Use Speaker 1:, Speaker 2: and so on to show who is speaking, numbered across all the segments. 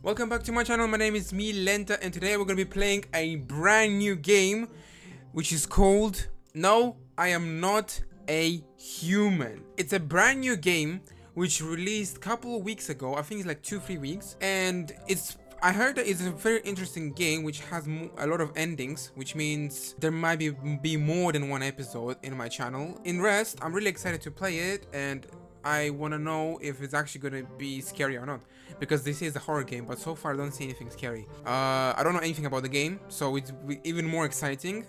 Speaker 1: Welcome back to my channel. My name is Lenta, and today we're going to be playing a brand new game which is called No, I Am Not a Human. It's a brand new game which released a couple of weeks ago. I think it's like 2-3 weeks, and I heard that it's a very interesting game which has a lot of endings, which means there might be more than one episode in my channel. In rest, I'm really excited to play it, and I want to know if it's actually going to be scary or not, because this is a horror game, but so far I don't see anything scary. I don't know anything about the game, so it's even more exciting.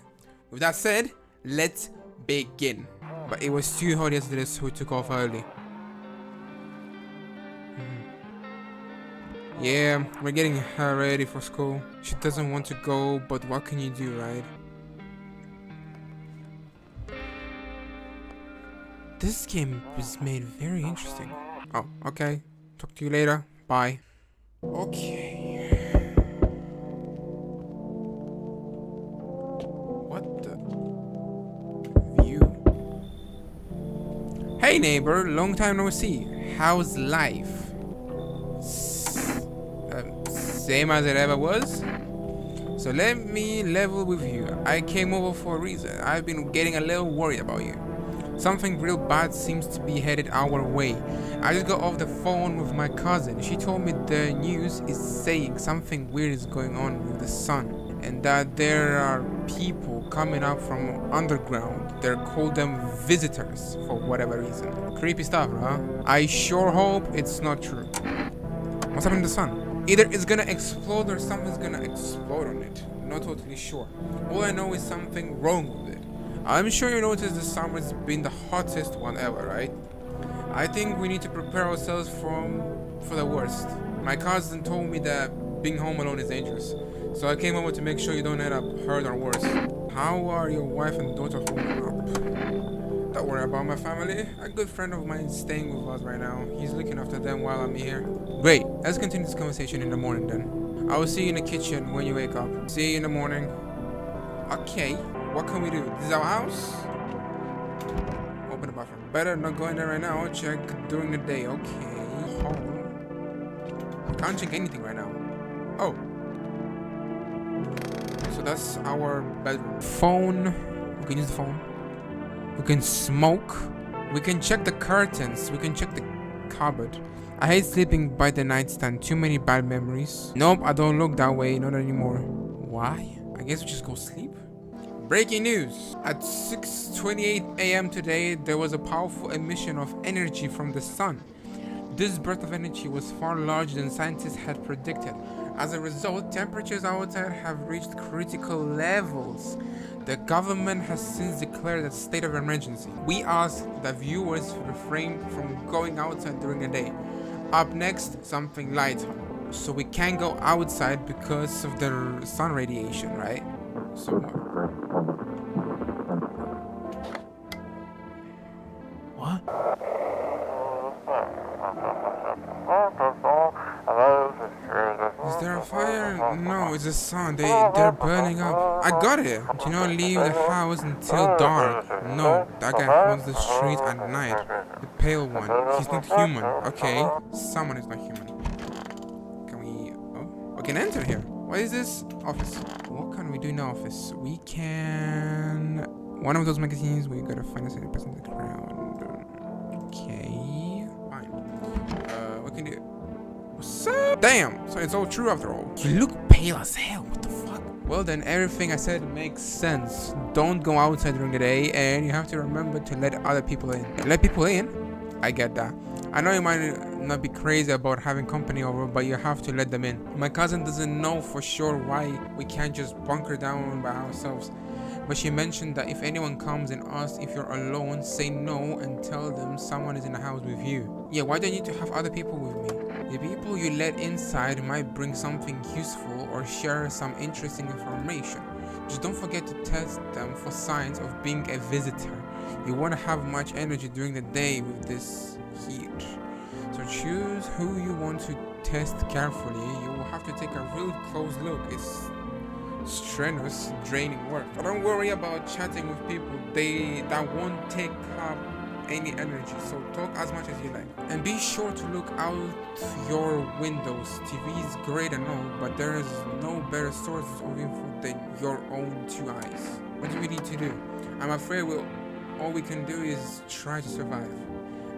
Speaker 1: With that said, let's begin. But it was too hot yesterday, so we took off early. Yeah, we're getting her ready for school. She doesn't want to go, but what can you do, right? This game is made very interesting. Oh, okay. Talk to you later. Bye. Okay. What the? View. Hey neighbor, long time no see. How's life? Same as it ever was. So let me level with you. I came over for a reason. I've been getting a little worried about you. Something real bad seems to be headed our way. I just got off the phone with my cousin. She told me the news is saying something weird is going on with the sun, and that there are people coming up from underground. They're called them visitors for whatever reason. Creepy stuff, huh? I sure hope it's not true. What's happening to the sun? Either it's gonna explode or something's gonna explode on it. Not totally sure. All I know is something wrong with it. I'm sure you noticed the summer's been the hottest one ever, right? I think we need to prepare ourselves for the worst. My cousin told me that being home alone is dangerous, so I came over to make sure you don't end up hurt or worse. How are your wife and daughter holding up? Don't worry about my family. A good friend of mine is staying with us right now. He's looking after them while I'm here. Great, let's continue this conversation in the morning then. I will see you in the kitchen when you wake up. See you in the morning. Okay, what can we do? This is our house? Open the bathroom. Better not go in there right now. I'll check during the day. Okay, home. Can't check anything right now. Oh. So that's our bedroom. Phone. We can use the phone. We can smoke. We can check the curtains. We can check the cupboard. I hate sleeping by the nightstand. Too many bad memories. Nope, I don't look that way. Not anymore. Why? I guess we just go sleep. Breaking news. At 6:28 a.m. today, there was a powerful emission of energy from the sun. This burst of energy was far larger than scientists had predicted. As a result, temperatures outside have reached critical levels. The government has since declared a state of emergency. We ask that viewers refrain from going outside during the day. Up next, something light. So we can't go outside because of the sun radiation, right? So what? Is there a fire? No, it's the sun. They're burning up. I got it. Do not leave the house until dark. No, that guy haunts the street at night. The pale one. He's not human. Okay, someone is not human. Can we? Oh, we can enter here. What is this? Office. What can we do in the office? We can. One of those magazines. We gotta find a certain person in the crowd. Okay. Fine. What can you? What's up? Damn. So it's all true after all. You look pale as hell. What the fuck? Well then, everything I said makes sense. Don't go outside during the day, and you have to remember to let other people in. Let people in? I get that. I know you might not be crazy about having company over, but you have to let them in. My cousin doesn't know for sure why we can't just bunker down by ourselves, but she mentioned that if anyone comes and asks if you're alone, say no and tell them someone is in the house with you. Yeah, why do you need to have other people with me? The people you let inside might bring something useful or share some interesting information. Just don't forget to test them for signs of being a visitor. You won't have much energy during the day with this heat. So choose who you want to test carefully. You will have to take a real close look. It's strenuous, draining work. But don't worry about chatting with people. That won't take up any energy, so talk as much as you like. And be sure to look out your windows. TV is great and all, but there is no better sources of info than your own two eyes. What do we need to do? I'm afraid all we can do is try to survive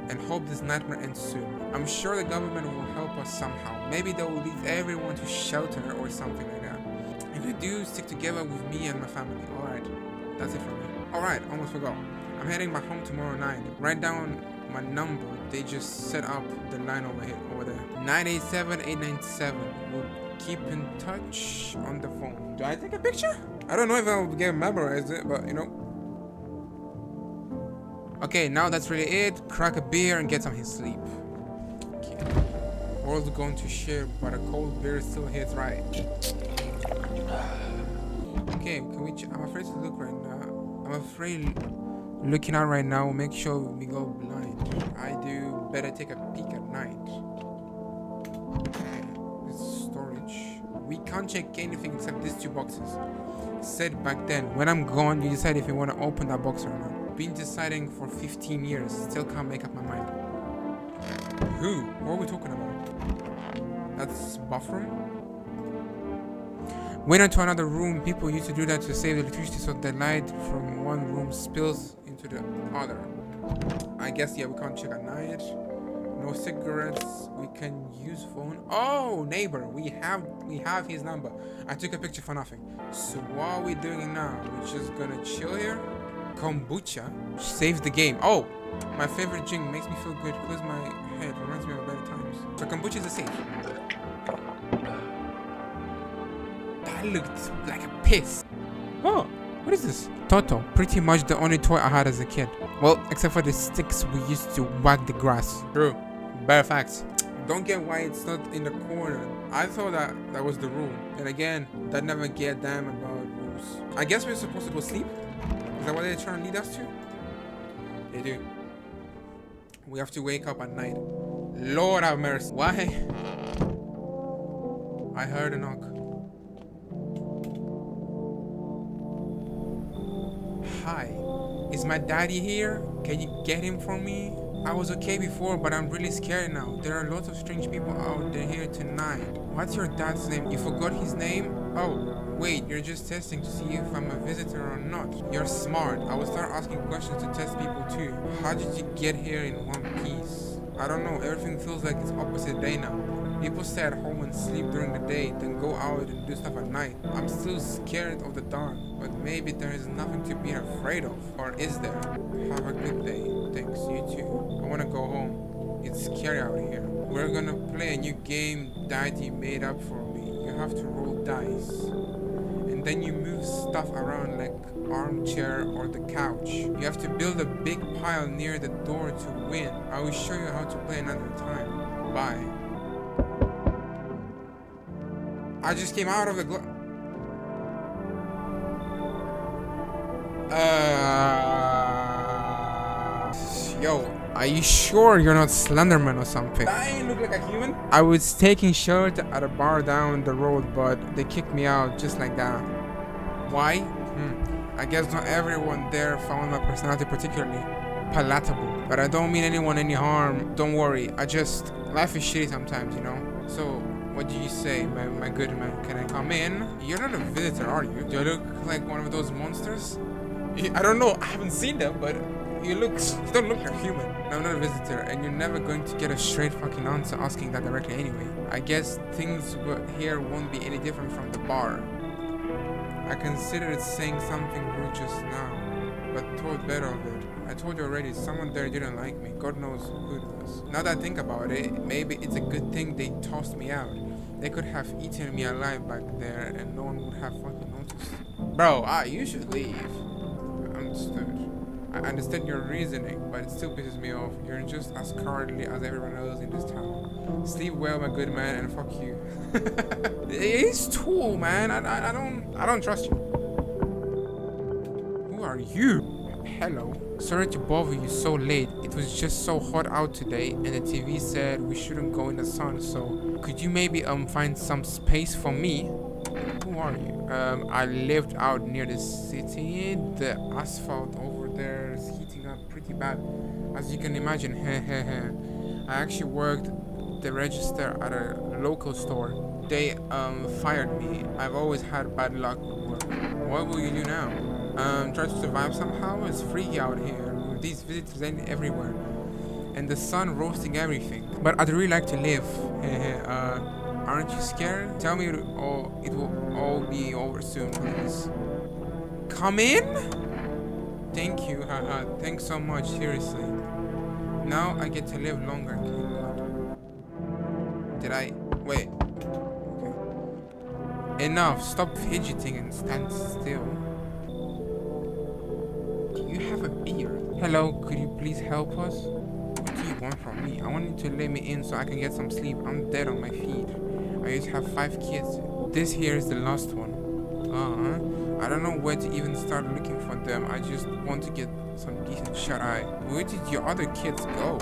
Speaker 1: and hope this nightmare ends soon. I'm sure the government will help us somehow. Maybe they will lead everyone to shelter or something like that. If you do, stick together with me and my family. Alright, that's it from me. Alright, almost forgot. I'm heading back home tomorrow night. Write down my number. They just set up the line over there. 987-897. We'll keep in touch on the phone. Do I take a picture? I don't know if I'll get memorized it, but you know. Okay, now that's really it. Crack a beer and get some sleep. Okay. World's going to shit, but a cold beer still hits right. Okay, can we? I'm afraid to look right now. I'm afraid looking out right now will make sure we go blind. I do better take a peek at night. Okay, this is storage. We can't check anything except these two boxes. Said back then, when I'm gone, you decide if you want to open that box or not. Been deciding for 15 years, still can't make up my mind. Who? What are we talking about? That's bathroom? Went into another room. People used to do that to save electricity, so the light from one room spills into the other. I guess, yeah, we can't check at night. No cigarettes. We can use phone. Oh, neighbor, we have his number. I took a picture for nothing. So what are we doing now? We're just gonna chill here? Kombucha saves the game. Oh, my favorite drink, makes me feel good, close my head, reminds me of better times. So kombucha is a safe. That looked like a piss. Oh, what is this? Toto, pretty much the only toy I had as a kid. Well, except for the sticks we used to whack the grass. True, bare facts. Don't get why it's not in the corner. I thought that was the rule. And again, that never get damn about rules. I guess we're supposed to go sleep? Is that what they're trying to lead us to? They do. We have to wake up at night. Lord have mercy. Why? I heard a knock. Hi. Is my daddy here? Can you get him for me? I was okay before, but I'm really scared now. There are lots of strange people out there here tonight. What's your dad's name? You forgot his name? Oh, wait, you're just testing to see if I'm a visitor or not. You're smart. I will start asking questions to test people too. How did you get here in one piece? I don't know, everything feels like it's opposite day now. People stay at home and sleep during the day, then go out and do stuff at night. I'm still scared of the dark, but maybe there is nothing to be afraid of. Or is there? Have a good day. Thanks, you too. I wanna go home. It's scary out here. We're gonna play a new game Daddy made up for me. You have to roll dice. And then you move stuff around like armchair or the couch. You have to build a big pile near the door to win. I will show you how to play another time. Bye. I just came out of the Yo, are you sure you're not Slenderman or something? I ain't look like a human. I was taking shelter at a bar down the road, but they kicked me out just like that. Why? I guess not everyone there found my personality particularly palatable. But I don't mean anyone any harm. Don't worry. Life is shitty sometimes, you know? So, what do you say, my good man? Can I come in? You're not a visitor, are you? Do I look like one of those monsters? I don't know. I haven't seen them, but you don't look like a human. No, I'm not a visitor, and you're never going to get a straight fucking answer asking that directly anyway. I guess things here won't be any different from the bar. I considered saying something rude just now, but thought better of it. I told you already, someone there didn't like me. God knows who it was. Now that I think about it, maybe it's a good thing they tossed me out. They could have eaten me alive back there and no one would have fucking noticed. Bro, you should leave. Understood. I understand your reasoning, but it still pisses me off. You're just as cowardly as everyone else in this town. Sleep well, my good man, and fuck you. He's tall, man. I don't trust you. Who are you? Hello. Sorry to bother you so late. It was just so hot out today, and the TV said we shouldn't go in the sun. So could you maybe find some space for me? Who are you? I lived out near the city. The asphalt over there's heating up pretty bad. As you can imagine, I actually worked the register at a local store. They fired me. I've always had bad luck with work. What will you do now? Try to survive somehow? It's freaky out here with these visitors everywhere. And the sun roasting everything. But I'd really like to live. Aren't you scared? Tell me it will all be over soon, please. Come in? Thank you, haha. Thanks so much, seriously. Now I get to live longer, thank God. Did I? Wait. Okay. Enough, stop fidgeting and stand still. You have a beard. Hello, could you please help us? What do you want from me? I want you to let me in so I can get some sleep. I'm dead on my feet. I used to have 5 kids. This here is the last one. I don't know where to even start looking for them. I just want to get some decent shut-eye. Where did your other kids go?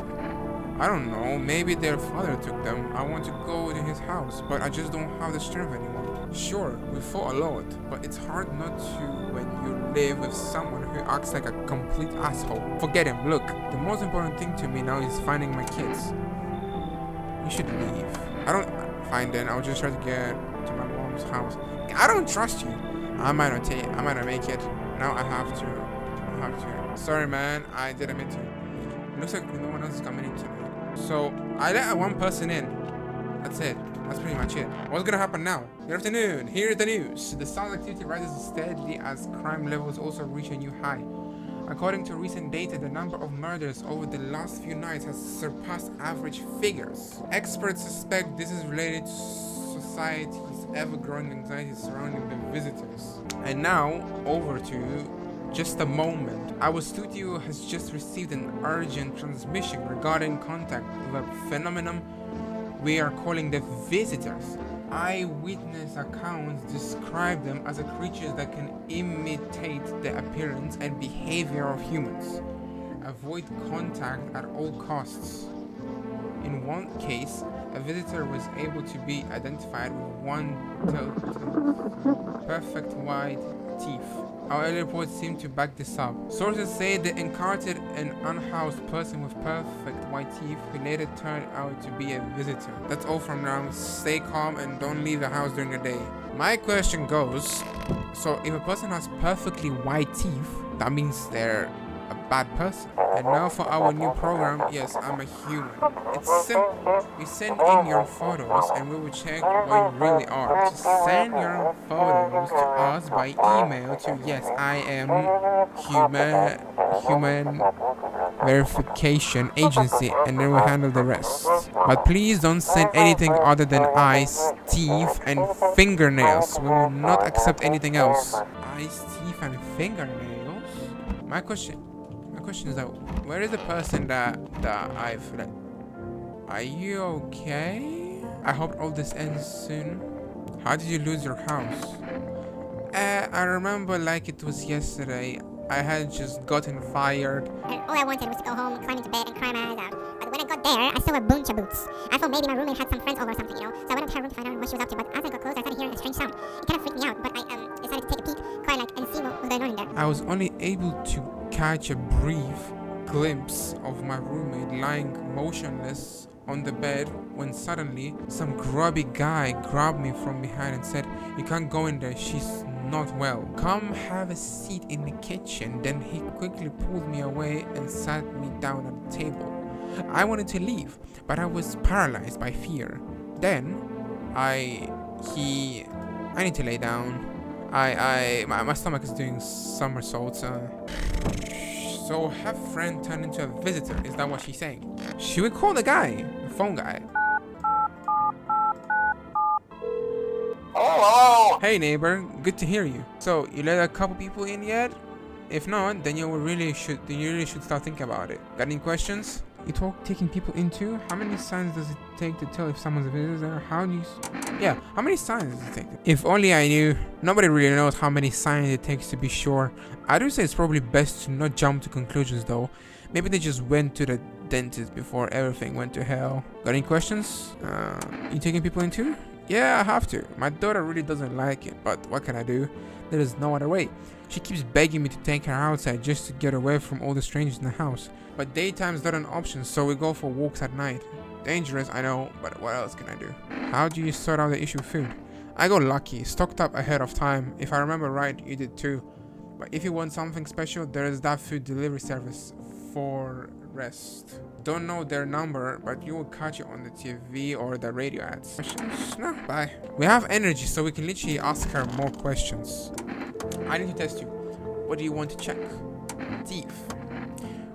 Speaker 1: I don't know. Maybe their father took them. I want to go to his house, but I just don't have the strength anymore. Sure, we fought a lot, but it's hard not to when you live with someone who acts like a complete asshole. Forget him. Look, the most important thing to me now is finding my kids. You should leave. I don't... Fine then, I'll just try to get to my mom's house. I don't trust you. I might not make it. Now I have to. Sorry man, I didn't mean to. It looks like no one else is coming in tonight. So, I let one person in. That's it. That's pretty much it. What's gonna happen now? Good afternoon, here's the news. The sound activity rises steadily as crime levels also reach a new high. According to recent data, the number of murders over the last few nights has surpassed average figures. Experts suspect this is related to society's ever-growing anxiety surrounding the visitors. And now, over to just a moment. Our studio has just received an urgent transmission regarding contact with a phenomenon we are calling the visitors. Eyewitness accounts describe them as creatures that can imitate the appearance and behavior of humans. Avoid contact at all costs. In one case, a visitor was able to be identified with one perfect white teeth. Our early reports seem to back this up. Sources say they encountered an unhoused person with perfect white teeth who later turned out to be a visitor. That's all from now. Stay calm and don't leave the house during the day. My question goes, so if a person has perfectly white teeth, that means they're a bad person. And now for our new program, yes, I'm a human. It's simple. You send in your photos and we will check what you really are. Just send your photos to us by email to yes, I am human verification agency, and then we'll handle the rest. But please don't send anything other than eyes, teeth, and fingernails. We will not accept anything else. Eyes, teeth, and fingernails? My question is that where is the person that I've let? Are you okay? I hope all this ends soon. How did you lose your house? I remember like it was yesterday. I had just gotten fired.
Speaker 2: And all I wanted was to go home, climb into bed, and cry my eyes out. But when I got there, I saw a bunch of boots. I thought maybe my roommate had some friends over or something, you know? So I went up to her room to find out what she was up to. But as I got closer, I started hearing a strange sound. It kind of freaked me out, but I decided to take a peek, quiet like, and see what was going on in there.
Speaker 1: I was only able to catch a brief glimpse of my roommate lying motionless on the bed when suddenly some grubby guy grabbed me from behind and said, "You can't go in there, she's not well. Come have a seat in the kitchen." Then he quickly pulled me away and sat me down at the table. I wanted to leave, but I was paralyzed by fear. Then I need to lay down. My stomach is doing somersaults. So her friend turned into a visitor. Is that what she's saying? Should we call the guy? The phone guy.
Speaker 3: Hello.
Speaker 1: Hey neighbor, good to hear you. So you let a couple people in yet? If not, then you really should start thinking about it. Got any questions? You talk taking people into? How many signs does it take to tell if someone's a visitor? How many signs does it take? If only I knew. Nobody really knows how many signs it takes to be sure. I do say it's probably best to not jump to conclusions though. Maybe they just went to the dentist before everything went to hell. Got any questions? You taking people into? Yeah, I have to. My daughter really doesn't like it, but what can I do? There is no other way. She keeps begging me to take her outside just to get away from all the strangers in the house. But daytime's not an option, so we go for walks at night. Dangerous, I know, but what else can I do? How do you sort out the issue of food? I got lucky, stocked up ahead of time. If I remember right, you did too. But if you want something special, there is that food delivery service for rest. Don't know their number, but you will catch it on the TV or the radio ads. Questions? No, bye. We have energy, so we can literally ask her more questions. I need to test you. What do you want to check? Teeth.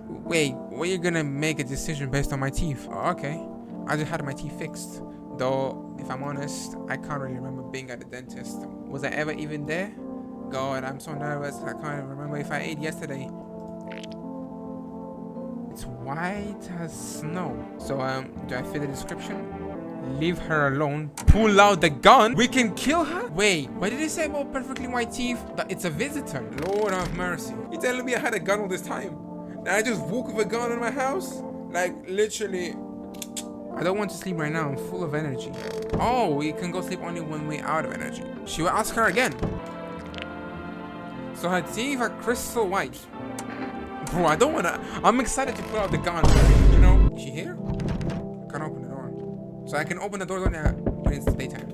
Speaker 1: Wait, were you gonna make a decision based on my teeth? Oh, okay. I just had my teeth fixed. Though, if I'm honest, I can't really remember being at the dentist. Was I ever even there? God, I'm so nervous. I can't remember if I ate yesterday. It's white as snow. So, do I fit the description? Leave her alone. Pull out the gun. We can kill her? Wait, what did he say about perfectly white teeth? That it's a visitor. Lord have mercy. You telling me I had a gun all this time? And I just walk with a gun in my house? Like, literally. I don't want to sleep right now. I'm full of energy. Oh, we can go sleep only when we're out of energy. She will ask her again. So her teeth are crystal white. Bro, I don't wanna. I'm excited to pull out the gun. You know? Is she here? I can't open the door. So I can open the door when it's daytime.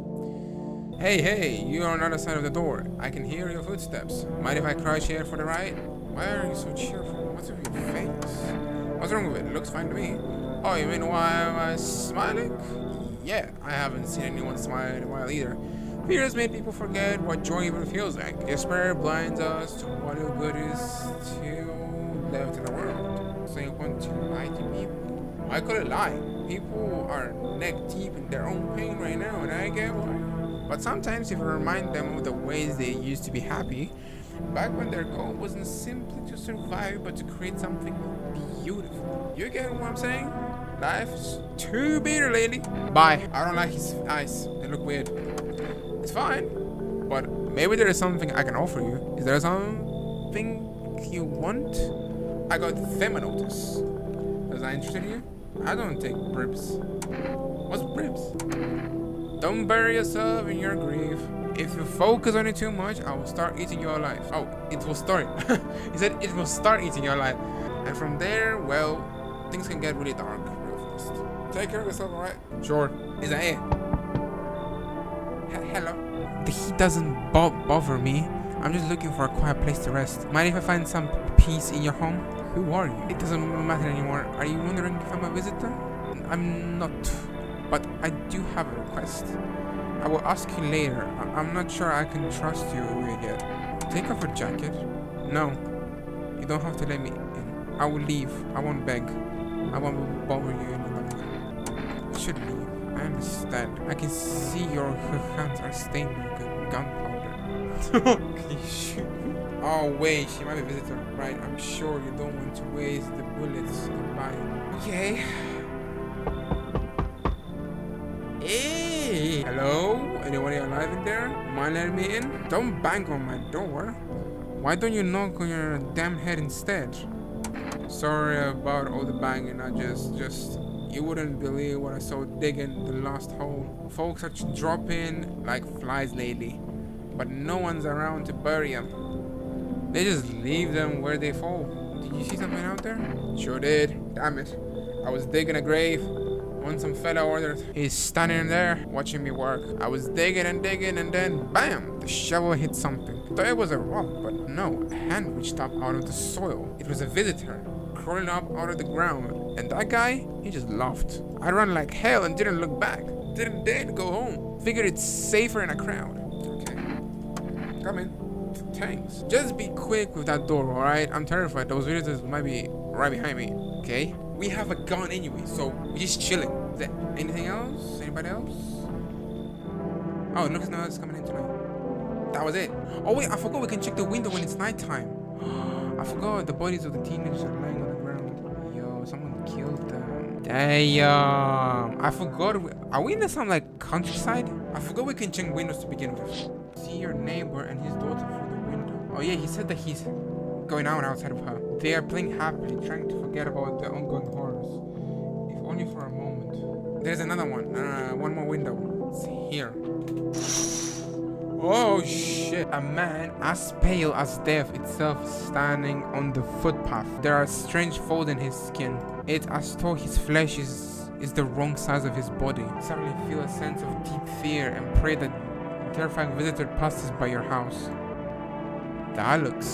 Speaker 1: Hey, you're on the other side of the door. I can hear your footsteps. Mind if I crouch here for the ride? Why are you so cheerful? What's with your face? What's wrong with it? It looks fine to me. Oh, you mean why am I smiling? Yeah, I haven't seen anyone smile in a while either. Fear has made people forget what joy even feels like. Despair blinds us to what good is still left in the world. So you want to lie to people? I call it lie. People are neck deep in their own pain right now, and I get why. But sometimes if you remind them of the ways they used to be happy, back when their goal wasn't simply to survive, but to create something beautiful. You get what I'm saying? Life's too bitter lately. Bye. I don't like his eyes. They look weird. It's fine, but maybe there is something I can offer you. Is there something you want? I got Themanotus. Does that interest you? I don't take brips. What's brips? Don't bury yourself in your grief. If you focus on it too much, I will start eating you alive. Oh, it will start. He said it will start eating you alive. And from there, well, things can get really dark real fast. Take care of yourself, alright? Sure. Is that it? Hello? The heat doesn't bother me. I'm just looking for a quiet place to rest. Mind if I find some peace in your home? Who are you? It doesn't matter anymore. Are you wondering if I'm a visitor? I'm not. But I do have a request. I will ask you later. I'm not sure I can trust you yet. Take off your jacket. No. You don't have to let me in. I will leave. I won't beg. I won't bother you any longer. You should leave. I understand. I can see your hands are stained with gunpowder. Holy shit. Oh wait, she might be a visitor, right? I'm sure you don't want to waste the bullets. Goodbye. Okay. Hey! Hello? Anyone alive in there? Mind letting me in? Don't bang on my door. Why don't you knock on your damn head instead? Sorry about all the banging. I just you wouldn't believe what I saw digging the last hole. Folks are dropping like flies lately, but no one's around to bury them. They just leave them where they fall. Did you see something out there? Sure did. Damn it. I was digging a grave when some fella ordered. He's standing there watching me work. I was digging and then bam! The shovel hit something. Thought it was a rock, but no. A hand reached up out of the soil. It was a visitor crawling up out of the ground. And that guy, he just laughed. I ran like hell and didn't look back. Didn't dare to go home. Figured it's safer in a crowd. Okay. Come in. Thanks. Just be quick with that door, alright? I'm terrified. Those visitors might be right behind me. Okay? We have a gun anyway, so we're just chilling. Is there anything else? Anybody else? Oh, look, no one's coming in tonight. That was it. Oh wait, I forgot we can check the window when it's nighttime. I forgot the bodies of the teenagers are lying on the ground. Yo, someone killed them. Damn. I forgot. Are we in some like countryside? I forgot we can check windows to begin with. See your neighbor and his daughter through the window. Oh yeah, he said that he's going out outside of her. They are playing happily, trying to forget about the ongoing horrors. If only for a moment. There's another one. One more window. It's here. Oh shit. shit. A man as pale as death itself is standing on the footpath. There are strange folds in his skin. It's as though his flesh is the wrong size of his body. I suddenly feel a sense of deep fear and pray that terrifying visitor passes by your house. That looks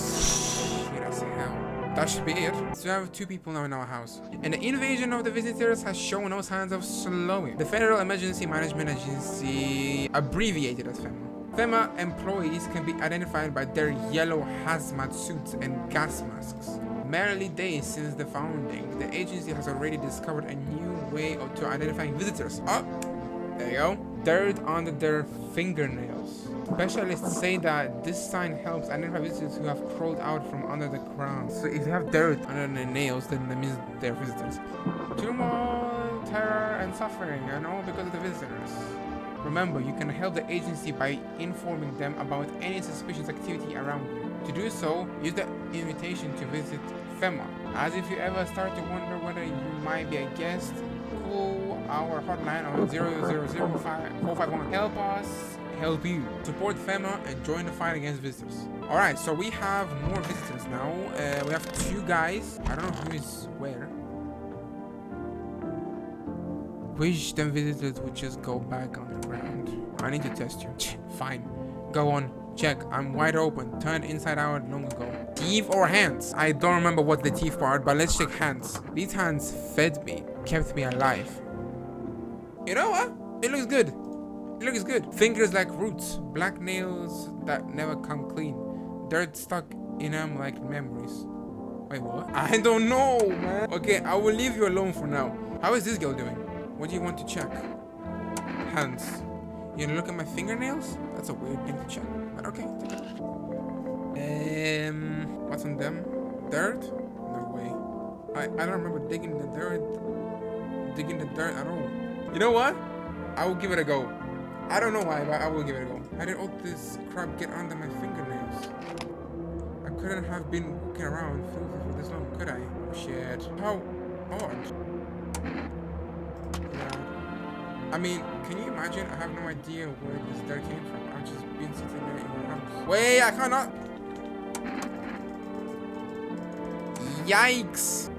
Speaker 1: shit as hell. That should be it. So we have 2 people now in our house. And the invasion of the visitors has shown no signs of slowing. The Federal Emergency Management Agency, abbreviated as FEMA. FEMA employees can be identified by their yellow hazmat suits and gas masks. Merely days since the founding, the agency has already discovered a new way to identifying visitors. Oh, there you go. Dirt under their fingernails. Specialists say that this sign helps identify visitors who have crawled out from under the ground. So if you have dirt under their nails, then that means they're visitors. Turmoil, terror, and suffering, and all because of the visitors. Remember, you can help the agency by informing them about any suspicious activity around you. To do so, use the invitation to visit FEMA. As if you ever start to wonder whether you might be a guest, call our hotline on 0005451. Help us help you. Support FEMA and join the fight against visitors. Alright, so we have more visitors now. We have 2 guys. I don't know who is where. Wish them visitors would just go back on the ground. I need to test you. Fine. Go on. Check. I'm wide open. Turned inside out long ago. Teeth or hands? I don't remember what the teeth part, but let's check hands. These hands fed me. Kept me alive. You know what? It looks good. It looks good. Fingers like roots. Black nails that never come clean. Dirt stuck in them like memories. Wait, what? I don't know, man. Okay, I will leave you alone for now. How is this girl doing? What do you want to check? Hands. You gonna look at my fingernails? That's a weird thing to check. But okay. What's on them? Dirt? No way. I don't remember digging the dirt. Digging the dirt at all. You know what? I will give it a go. I don't know why, but I will give it a go. How did all this crap get under my fingernails? I couldn't have been walking around filthy for this long, could I? Shit. How odd. I mean, can you imagine? I have no idea where this dirt came from. I've just been sitting there in your house. Wait, I cannot. Yikes.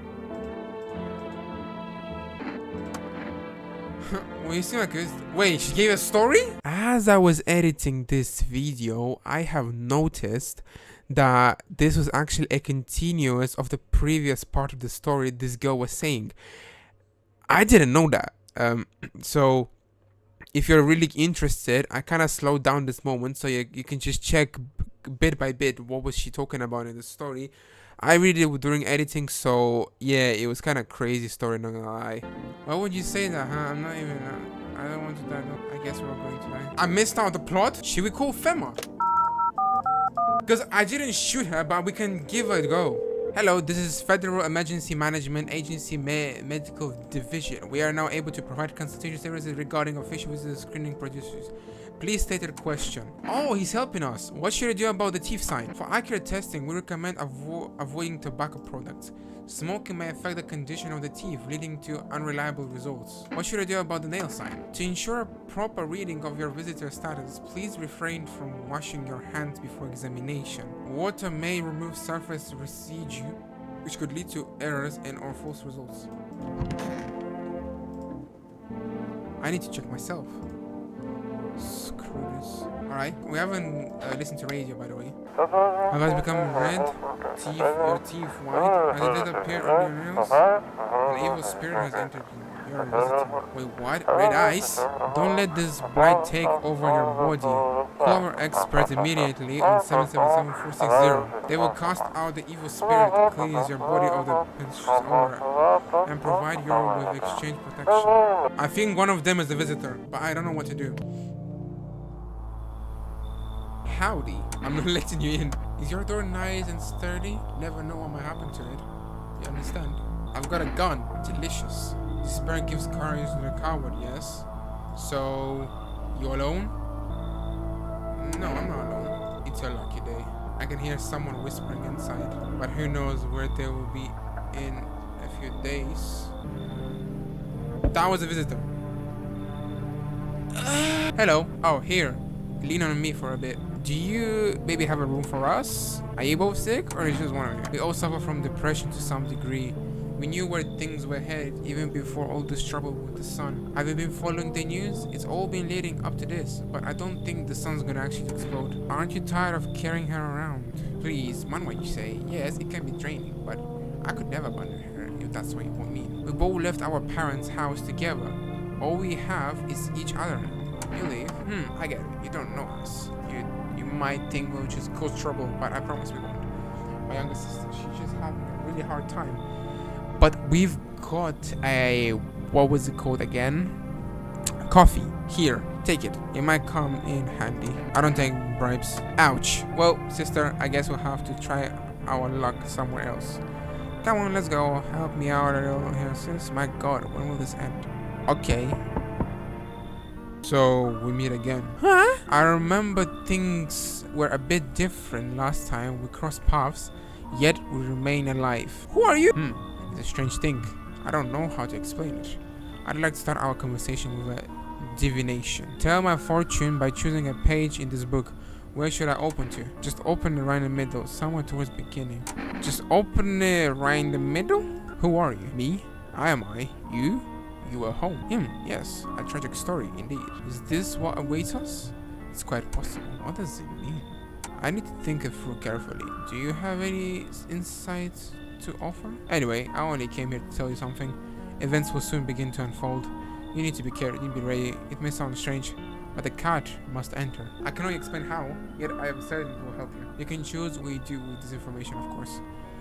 Speaker 1: Well, you seem like this. Wait, she gave a story? As I was editing this video, I have noticed that this was actually a continuous of the previous part of the story this girl was saying. I didn't know that. So if you're really interested, I kind of slowed down this moment so you can just check bit by bit what was she talking about in the story. I read it during editing, so yeah, it was kind of crazy story, not gonna lie. Why would you say that, huh? I'm not even, I don't want to die. No, I guess we're going to die. I missed out the plot. Should we call FEMA? Because I didn't shoot her, but we can give her a go. Hello, this is Federal Emergency Management Agency Medical Division. We are now able to provide consultation services regarding official visitor screening procedures. Please state your question. Oh, he's helping us. What should I do about the teeth sign? For accurate testing, we recommend avoiding tobacco products. Smoking may affect the condition of the teeth, leading to unreliable results. What should I do about the nail sign? To ensure a proper reading of your visitor status, please refrain from washing your hands before examination. Water may remove surface residue, which could lead to errors and or false results. I need to check myself. Screw this. Alright, we haven't listened to radio, by the way. Have eyes become red? Your teeth white? Has it appeared on your nails? An evil spirit has entered your visitor. Wait, what? Red eyes? Don't let this blight take over your body. Call our experts immediately on 777-460. They will cast out the evil spirit, cleanse your body of the pernicious aura, and provide you with exchange protection. I think one of them is the visitor, but I don't know what to do. Howdy, I'm not letting you in. Is your door nice and sturdy? Never know what might happen to it. You understand? I've got a gun. Delicious. This bird gives courage to the coward, yes? So, you alone? No, I'm not alone. It's your lucky day. I can hear someone whispering inside, but who knows where they will be in a few days. That was a visitor. Hello. Oh, here. lean on me for a bit. Do you maybe have a room for us? Are you both sick, or is just one of you? We all suffer from depression to some degree. We knew where things were headed even before all this trouble with the sun. Have you been following the news? It's all been leading up to this, but I don't think the sun's gonna actually explode. Aren't you tired of carrying her around? Please, mind what you say. Yes, it can be draining, but I could never abandon her if that's what you want me. We both left our parents' house together. All we have is each other now. You leave? I get it. You don't know us. You might think we'll just cause trouble, but I promise we won't. My younger sister, she's just having a really hard time. But we've got a, what was it called again? Coffee. Here, take it. It might come in handy. I don't take bribes. Ouch. Well, sister, I guess we'll have to try our luck somewhere else. Come on, let's go. Help me out a little here, sis. My god, when will this end? Okay. So, we meet again. Huh? I remember things were a bit different last time we crossed paths, yet we remain alive. Who are you? It's a strange thing. I don't know how to explain it. I'd like to start our conversation with a divination. Tell my fortune by choosing a page in this book. Where should I open to? Just open it right in the middle, somewhere towards the beginning. Just open it right in the middle? Who are you? Me? I am I. You? You are home. Yes, a tragic story indeed. Is this what awaits us? It's quite possible. What does it mean? I need to think it through carefully. Do you have any insights to offer? Anyway, I only came here to tell you something. Events will soon begin to unfold. You need to be careful, you need to be ready. It may sound strange, but the cat must enter. I cannot explain how, yet I have decided it will help you. You can choose what you do with this information, of course.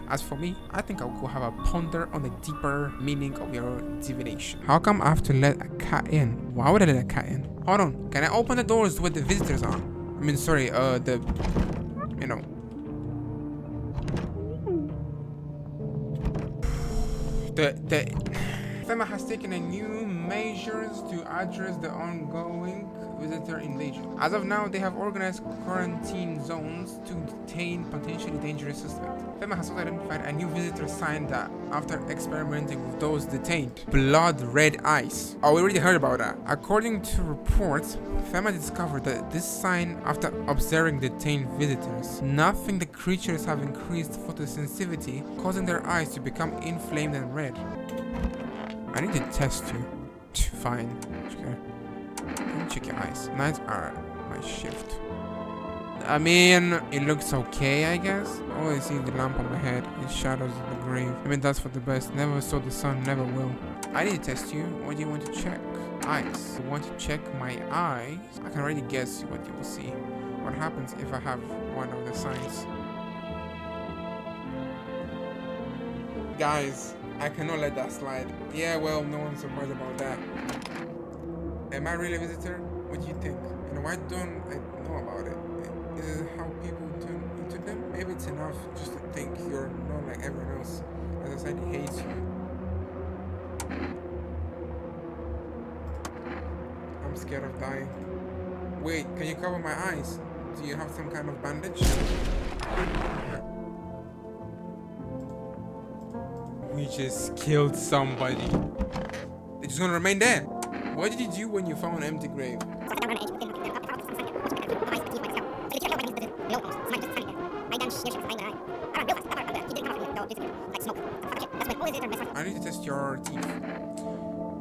Speaker 1: As for me, I think I'll go have a ponder on the deeper meaning of your divination. How come I have to let a cat in? Why would I let a cat in? Hold on, can I open the doors where the visitors are? I mean, sorry, you know. FEMA has taken a new measures to address the ongoing visitor invasion. As of now, they have organized quarantine zones to detain potentially dangerous suspects. FEMA has also identified a new visitor sign that, after experimenting with those detained, blood red eyes. Oh, we already heard about that. According to reports, FEMA discovered that this sign after observing detained visitors. Nothing the creatures have increased photosensitivity, causing their eyes to become inflamed and red. I need to test you. Fine. Okay. Let me check your eyes. Nights are my shift. I mean, it looks okay, I guess. Always see the lamp on my head. It shadows of the grave. I mean, that's for the best. Never saw the sun, never will. I need to test you. What do you want to check? Eyes. You want to check my eyes? I can already guess what you will see. What happens if I have one of the signs? Guys, I cannot let that slide. Yeah, well, no one's surprised about that. Am I really a visitor? What do you think? And why don't I know about it? Is it how people turn into them? Maybe it's enough just to think you're not like everyone else. As I said, he hates you. I'm scared of dying. Wait, can you cover my eyes? Do you have some kind of bandage? We just killed somebody. They're just gonna remain there. What did you do when you found an empty grave? I need to test your teeth.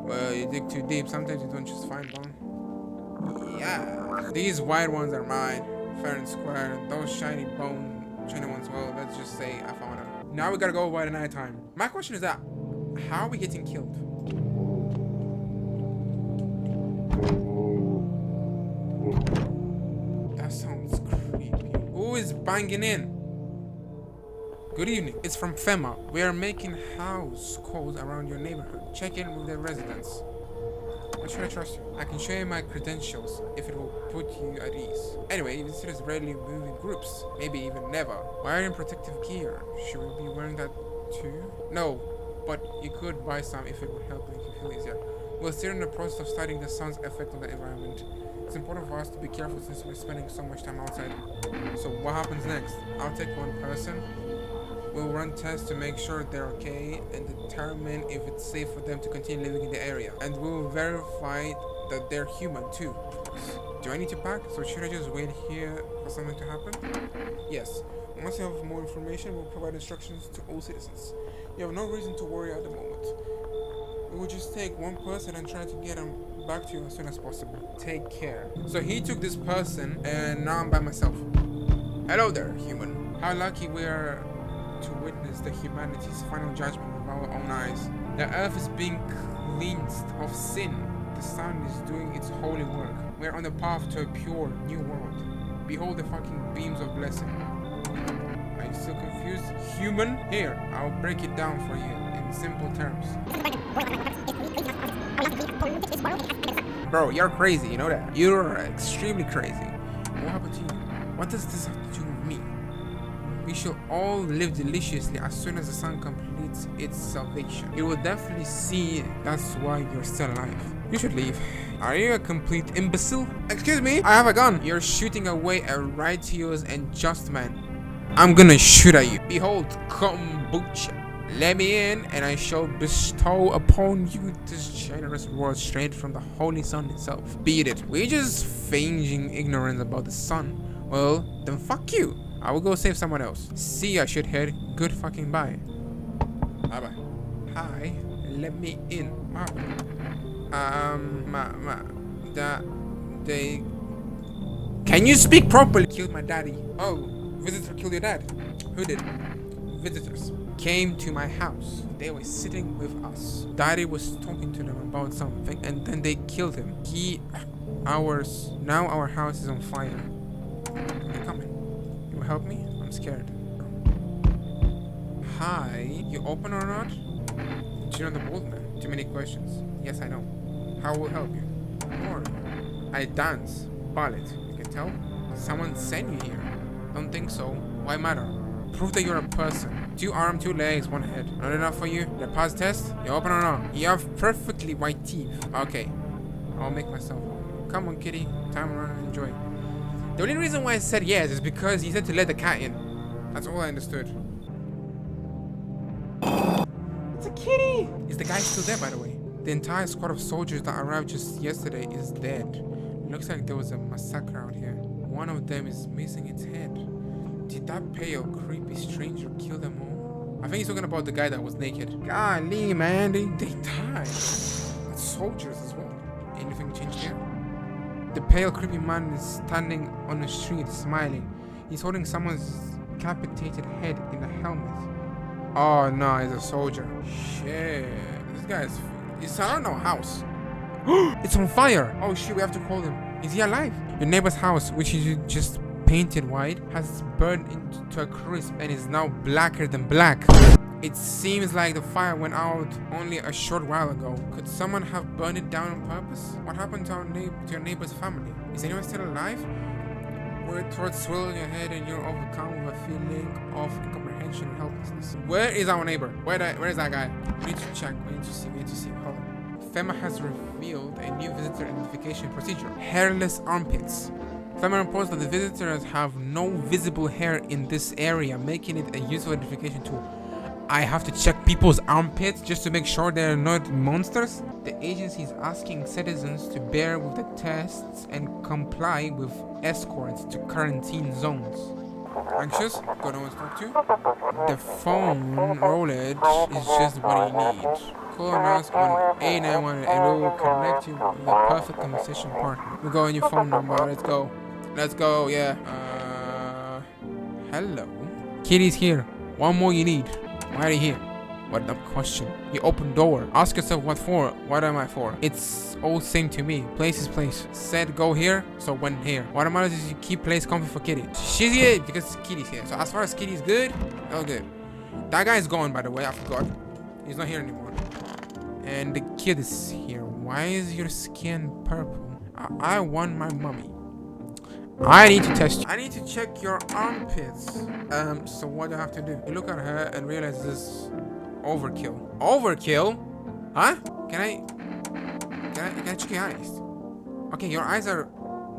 Speaker 1: Well, you dig too deep. Sometimes you don't just find bone. Yeah. These white ones are mine. Fair and square. Those shiny ones, well, let's just say I found them. Now we gotta go by the night time. My question is that, how are we getting killed? That sounds creepy. Who is banging in? Good evening. It's from FEMA. We are making house calls around your neighborhood. Check in with the residents. Why should I trust you? I can show you my credentials if it will put you at ease. Anyway, visitors rarely move in groups, maybe even never. Why are you in protective gear? Should we be wearing that too? No, but you could buy some if it would help make you feel easier. We're still in the process of studying the sun's effect on the environment. It's important for us to be careful since we're spending so much time outside. So what happens next? I'll take one person. We'll run tests to make sure they're okay and determine if it's safe for them to continue living in the area. And we'll verify that they're human too. Do I need to pack? So should I just wait here for something to happen? Yes. Once you have more information, we'll provide instructions to all citizens. You have no reason to worry at the moment. We will just take one person and try to get him back to you as soon as possible. Take care. So he took this person, and now I'm by myself. Hello there, human. How lucky we are to witness the humanity's final judgment with our own eyes. The earth is being cleansed of sin. The sun is doing its holy work. We are on the path to a pure new world. Behold the fucking beams of blessing. Are you still confused? Human? Here, I'll break it down for you in simple terms. Bro, you're crazy, you know that? You're extremely crazy. What happened to you? What does this have to do with me? We shall all live deliciously as soon as the sun completes its salvation. You will definitely see that's why you're still alive. You should leave. Are you a complete imbecile? Excuse me, I have a gun. You're shooting away a righteous and just man. I'm gonna shoot at you. Behold, kombucha. Let me in, and I shall bestow upon you this generous reward straight from the holy sun itself. Beat it. We're just feigning ignorance about the sun. Well, then fuck you. I will go save someone else. See ya, shithead. Good fucking bye. Bye-bye. Hi. Let me in. What happened? They... Can you speak properly? Killed my daddy. Oh, visitor killed your dad. Who did? Visitors came to my house. They were sitting with us. Daddy was talking to them about something, and then they killed him. Now our house is on fire. You're coming. You will help me? I'm scared. Hi. You open or not? Do you know the bold man? Too many questions. Yes, I know. How will help you? More. I dance. Ballet. You can tell? Someone sent you here. Don't think so. Why matter? Prove that you're a person. 2 arms, 2 legs, 1 head. Not enough for you? The pass test? You open or not? You have perfectly white teeth. Okay. I'll make myself. Come on, kitty. Time to run and enjoy. The only reason why I said yes is because he said to let the cat in. That's all I understood. It's a kitty! Is the guy still there, by the way? The entire squad of soldiers that arrived just yesterday is dead. Looks like there was a massacre out here. One of them is missing its head. Did that pale, creepy stranger kill them all? I think he's talking about the guy that was naked. Golly, man, they died. That's soldiers as well. Anything changed here? The pale, creepy man is standing on the street, smiling. He's holding someone's decapitated head in a helmet. Oh no, he's a soldier. Shit. This guy's... It's around our house. It's on fire. Oh shit, we have to call him. Is he alive? Your neighbor's house, which you just painted white, has burned into a crisp and is now blacker than black. It seems like the fire went out only a short while ago. Could someone have burned it down on purpose? What happened to your neighbor's family? Is anyone still alive? Word thoughts swirl in your head and you're overcome with a feeling of incomprehension and helplessness. Where is our neighbor? Where is that guy? We need to check. We need to see. Hold on. FEMA has revealed a new visitor identification procedure. Hairless armpits. FEMA reports that the visitors have no visible hair in this area, making it a useful identification tool. I have to check people's armpits just to make sure they're not monsters? The agency is asking citizens to bear with the tests and comply with escorts to quarantine zones. Anxious? Got no one to talk to? The phone rollage is just what you need. Call us on 891 and we will connect you with the perfect conversation partner. We'll go on your phone number. Let's go, yeah. Hello. Kitty's here. One more you need. Why are you here? What a dumb question. You open door. Ask yourself what for. What am I for? It's all same to me. Place is place. Said go here, so went here. What matters is you keep place comfy for Kitty. She's here because Kitty's here. So as far as Kitty's good, all good. That guy's gone, by the way. I forgot. He's not here anymore. And the kid is here. Why is your skin purple? I want my mummy. I need to test you. I need to check your armpits. So what do I have to do? You look at her and realize this overkill. Overkill? Huh? Can I check your eyes? Okay, your eyes are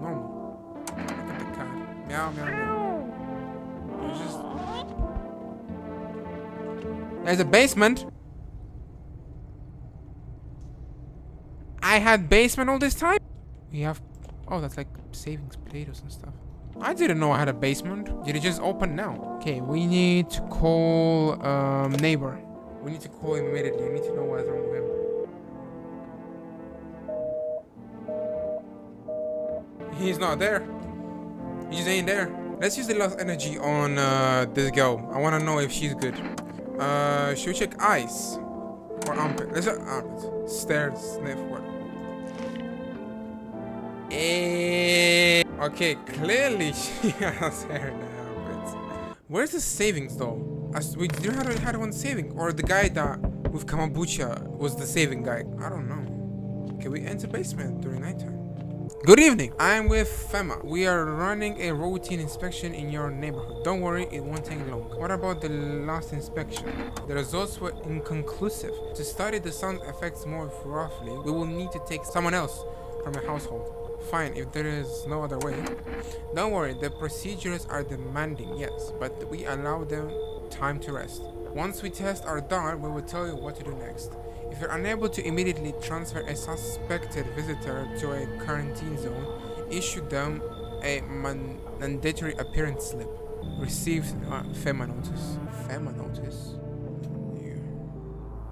Speaker 1: normal. Look at the cat. Meow, meow, meow. There's a basement. I had basement all this time? We have... Oh, that's like savings potatoes and stuff. I didn't know I had a basement. Did it just open now? Okay, we need to call neighbor. We need to call him immediately. We need to know what's wrong with him. He's not there. He just ain't there. Let's use the last energy on this girl. I want to know if she's good. Should we check eyes or armpit? Let's check armpit. Stairs, sniff, what? Okay, clearly she has hair in the armpits. Where's the savings though? We didn't have one saving, or the guy that with Kamabucha was the saving guy. I don't know. Can we enter basement during nighttime? Good evening, I'm with FEMA. We are running a routine inspection in your neighborhood. Don't worry, it won't take long. What about the last inspection? The results were inconclusive. To study the sound effects more roughly, we will need to take someone else from your household. Fine, if there is no other way. Don't worry, the procedures are demanding, yes, but we allow them time to rest. Once we test are done, we will tell you what to do next. If you're unable to immediately transfer a suspected visitor to a quarantine zone, issue them a mandatory appearance slip. Received FEMA notice. FEMA notice?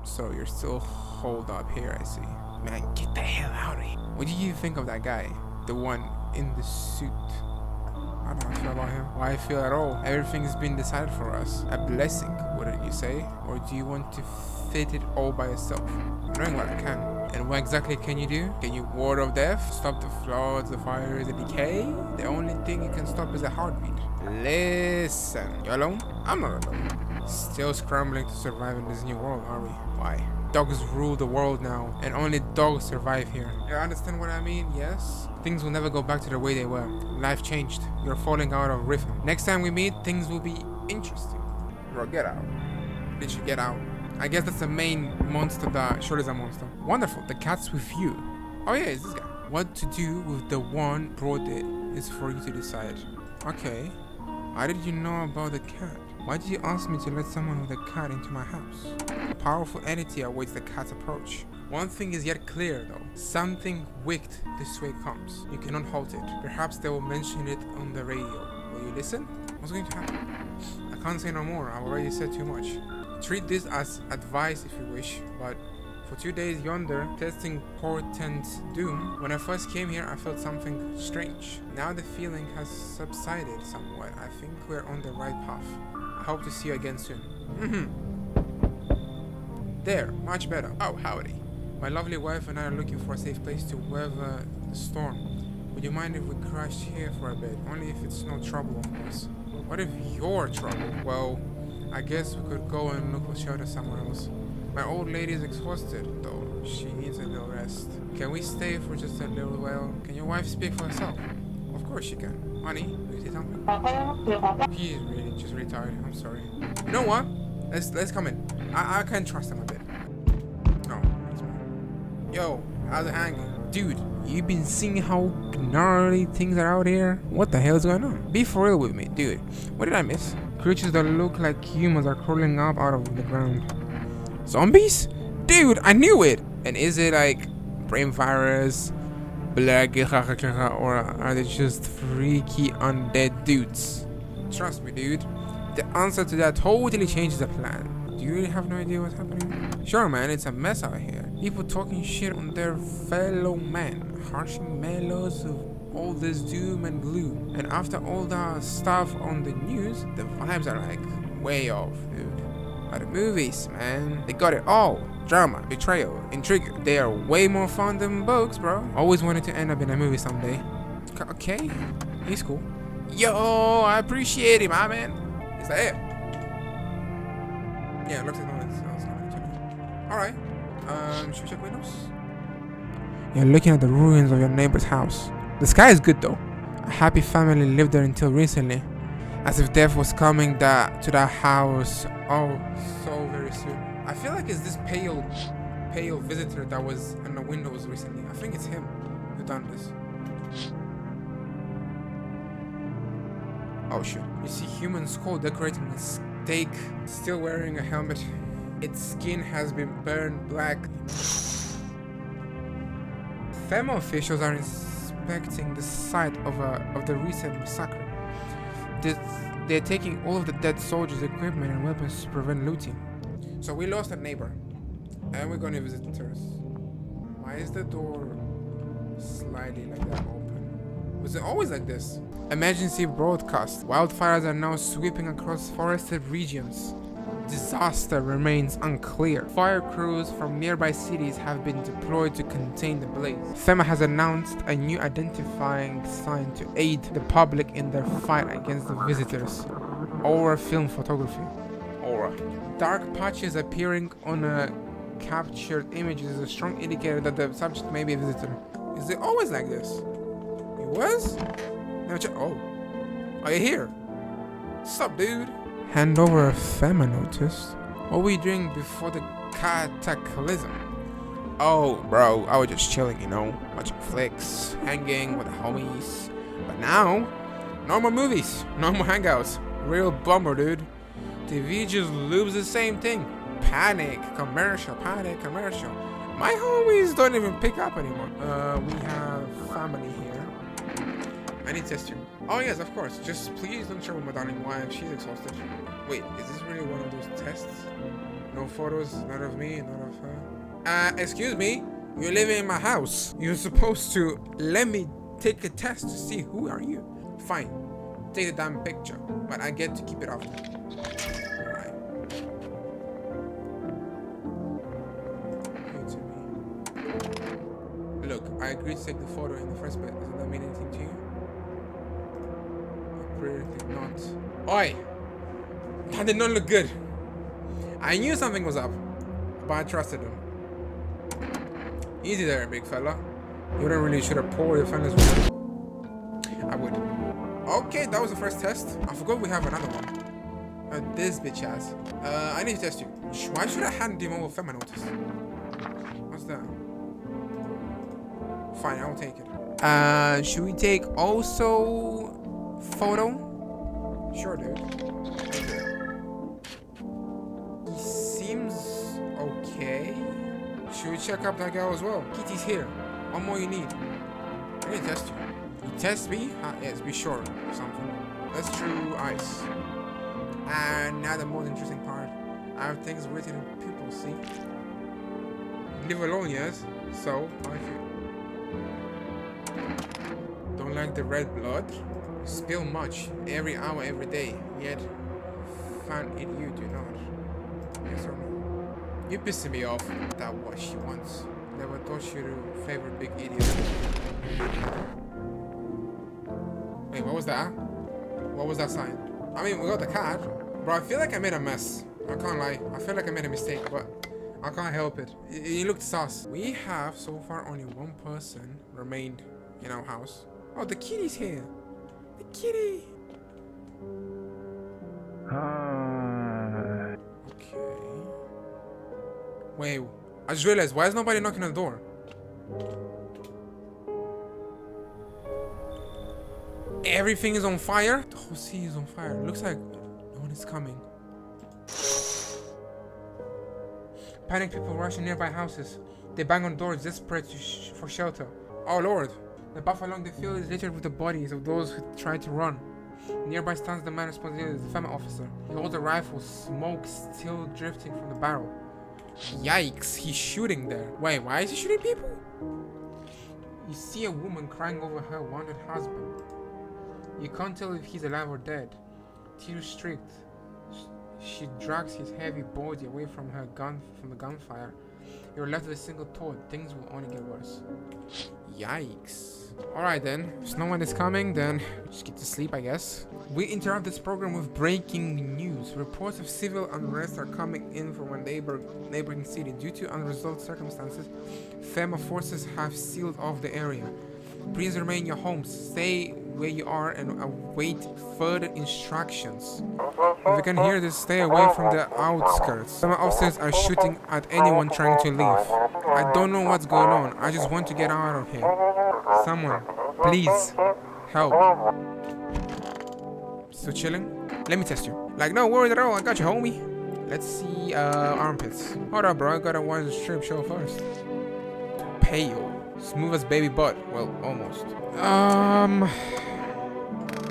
Speaker 1: So you're still holed up here, I see. Man, get the hell out of here. What do you think of that guy? The one in the suit? I don't know how I feel about him. Why I feel at all. Everything's been decided for us. A blessing, wouldn't you say? Or do you want to fit it all by yourself? I'm doing what I can. And what exactly can you do? Can you ward off death? Stop the floods, the fires, the decay? The only thing you can stop is a heartbeat. Listen. You alone? I'm not alone. Still scrambling to survive in this new world, are we? Why? Dogs rule the world now, and only dogs survive here. You understand what I mean? Yes? Things will never go back to the way they were. Life changed. You're falling out of rhythm. Next time we meet, things will be interesting. Bro, get out. Bitch, get out. I guess that's the main monster that sure is a monster. Wonderful, the cat's with you. Oh yeah, it's this guy. What to do with the one brought it is for you to decide. Okay. How did you know about the cat? Why did you ask me to let someone with a cat into my house? A powerful entity awaits the cat's approach. One thing is yet clear though. Something wicked this way comes. You cannot halt it. Perhaps they will mention it on the radio. Will you listen? What's going to happen? I can't say no more. I've already said too much. Treat this as advice if you wish, but for 2 days yonder, testing portents doom. When I first came here, I felt something strange. Now the feeling has subsided somewhat. I think we're on the right path. I hope to see you again soon. There, much better. Oh, howdy. My lovely wife and I are looking for a safe place to weather the storm. Would you mind if we crashed here for a bit? Only if it's no trouble, of course. What if you're trouble? Well, I guess we could go and look for shelter somewhere else. My old lady is exhausted, though. She needs a little rest. Can we stay for just a little while? Can your wife speak for herself? Of course she can. Honey, will you say something? He's really just retarded. I'm sorry. You know what? Let's come in. I can trust him a bit. No, he's fine. Yo, how's it hanging? Dude, you've been seeing how gnarly things are out here? What the hell is going on? Be for real with me, dude. What did I miss? Creatures that look like humans are crawling up out of the ground. Zombies? Dude, I knew it! And is it like brain virus, black, or are they just freaky undead dudes? Trust me, dude. The answer to that totally changes the plan. Do you really have no idea what's happening? Sure, man, it's a mess out here. People talking shit on their fellow man, harshing mellows of all this doom and gloom. And after all the stuff on the news, the vibes are like way off, dude. But the movies, man, they got it all. Drama, betrayal, intrigue. They are way more fun than books, bro. Always wanted to end up in a movie someday. Okay, he's cool. Yo, I appreciate him, my man. Is that it? Yeah, it looks like no one's Alright. Should we check windows? You're looking at the ruins of your neighbor's house. The sky is good though. A happy family lived there until recently. As if death was coming to that house so very soon. I feel like it's this pale visitor that was in the windows recently. I think it's him who done this. Oh shit. You see human skull decorating a stake, still wearing a helmet. Its skin has been burned black. FEMA officials are inspecting the site of the recent massacre. They're taking all of the dead soldiers' equipment and weapons to prevent looting. So we lost a neighbor, and we're gonna visit visitors. Why is the door slightly like that open? Was it always like this? Emergency broadcast. Wildfires are now sweeping across forested regions. Disaster remains unclear. Fire crews from nearby cities have been deployed to contain the blaze. FEMA has announced a new identifying sign to aid the public in their fight against the visitors. Aura Film Photography. Aura. Dark patches appearing on a captured images is a strong indicator that the subject may be a visitor. Is it always like this? It was? Never check. Oh. Are you here? What's up, dude? Hand over a FEMA notice. What were you doing before the cataclysm? Oh, bro, I was just chilling, you know, watching flicks, hanging with the homies. But now, no more movies, no more hangouts. Real bummer, dude. TV just loops the same thing. Panic, commercial, panic, commercial. My homies don't even pick up anymore. We have family here. I need to test you. Oh yes, of course. Just please don't show my darling wife. She's exhausted. Wait, is this really one of those tests? No photos, none of me, none of her. Excuse me. You're living in my house. You're supposed to let me take a test to see who are you. Fine. Take the damn picture, but I get to keep it after. Alright. Look, I agreed to take the photo in the first place. Doesn't that mean anything to you? Apparently not. Oi! That did not look good. I knew something was up, but I trusted him. Easy there, big fella. You wouldn't really should have poured your friend's water. I would. Okay, that was the first test. I forgot we have another one. This bitch ass. I need to test you. Why should I hand him over FEMA notice? What's that? Fine, I'll take it. Should we take also photo? Sure, dude. He seems okay. Should we check up that guy as well? Kitty's here. One more you need. I need to test you. You test me? Yes, be sure. Or something. Let's do ice. And now the most interesting part. I have things written in pupil, see? Live alone, yes? So, how I feel. Don't like the red blood? You spill much, every hour, every day. Yet, find it you do not. Yes or no? You're pissing me off. That's what she wants. Never thought she'd favor big idiot. Wait, what was that? What was that sign? I mean, we got the card. Bro, I feel like I made a mess. I can't lie. I feel like I made a mistake, but I can't help it. It looked sus. We have so far only one person remained in our house. Oh, the kitty's here. The kitty. Okay. Wait, I just realized, why is nobody knocking on the door? Everything is on fire? The whole city is on fire. Looks like no one is coming. Panicked people rush in nearby houses. They bang on doors, desperate for shelter. Oh lord. The path along the field is littered with the bodies of those who tried to run. Nearby stands the man responsible as the FEMA officer. He holds a rifle, smoke still drifting from the barrel. Yikes, he's shooting there. Wait, why is he shooting people? You see a woman crying over her wanted husband. You can't tell if he's alive or dead. Tears streaked. She drags his heavy body away from the gunfire. You're left with a single thought. Things will only get worse. Yikes. Alright then, if no one is coming, then just get to sleep, I guess. We interrupt this program with breaking news. Reports of civil unrest are coming in from a neighboring city. Due to unresolved circumstances, FEMA forces have sealed off the area. Please remain in your homes. Stay where you are and await further instructions. If you can hear this, stay away from the outskirts. Some officers are shooting at anyone trying to leave. I don't know what's going on. I just want to get out of here. Someone, please, help. Still chilling? Let me test you. Like, no worries at all. I got you, homie. Let's see, armpits. Hold up, bro. I gotta watch the strip show first. Pale. Smooth as baby butt. Well, almost. I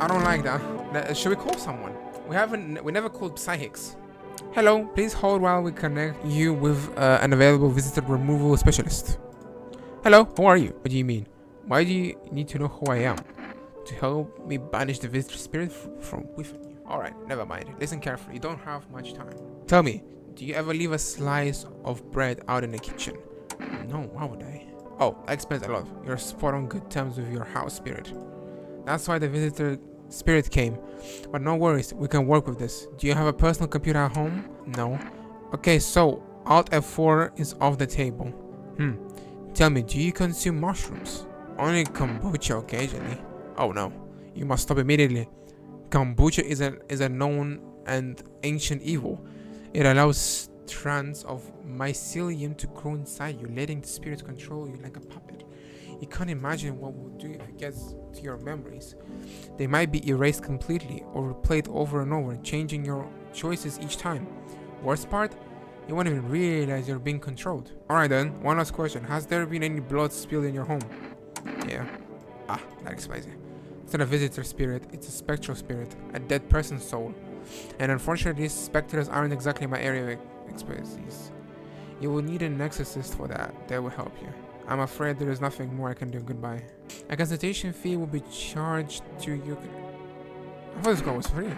Speaker 1: don't like that. Should we call someone? We never called psychics. Hello, please hold while we connect you with an available visitor removal specialist. Hello, who are you? What do you mean? Why do you need to know who I am? To help me banish the visitor spirit from within you. Alright, never mind. Listen carefully, you don't have much time. Tell me, do you ever leave a slice of bread out in the kitchen? No, why would I? Oh, that explains a lot. You're spot on good terms with your house spirit. That's why the visitor spirit came. But no worries, we can work with this. Do you have a personal computer at home? No. Okay, so Alt F4 is off the table. Tell me, do you consume mushrooms? Only kombucha occasionally. Oh no, you must stop immediately. Kombucha is a known and ancient evil. It allows strands of mycelium to grow inside you, letting the spirit control you like a puppet. You can't imagine what we'll do if it gets to your memories. They might be erased completely or replayed over and over, changing your choices each time. Worst part? You won't even realize you're being controlled. Alright then, one last question. Has there been any blood spilled in your home? Yeah. That explains it. It's not a visitor spirit, it's a spectral spirit, a dead person's soul. And unfortunately, these specters aren't exactly my area of expertise. You will need an exorcist for that. They will help you. I'm afraid there is nothing more I can do. Goodbye. A consultation fee will be charged to you. I thought this call was free.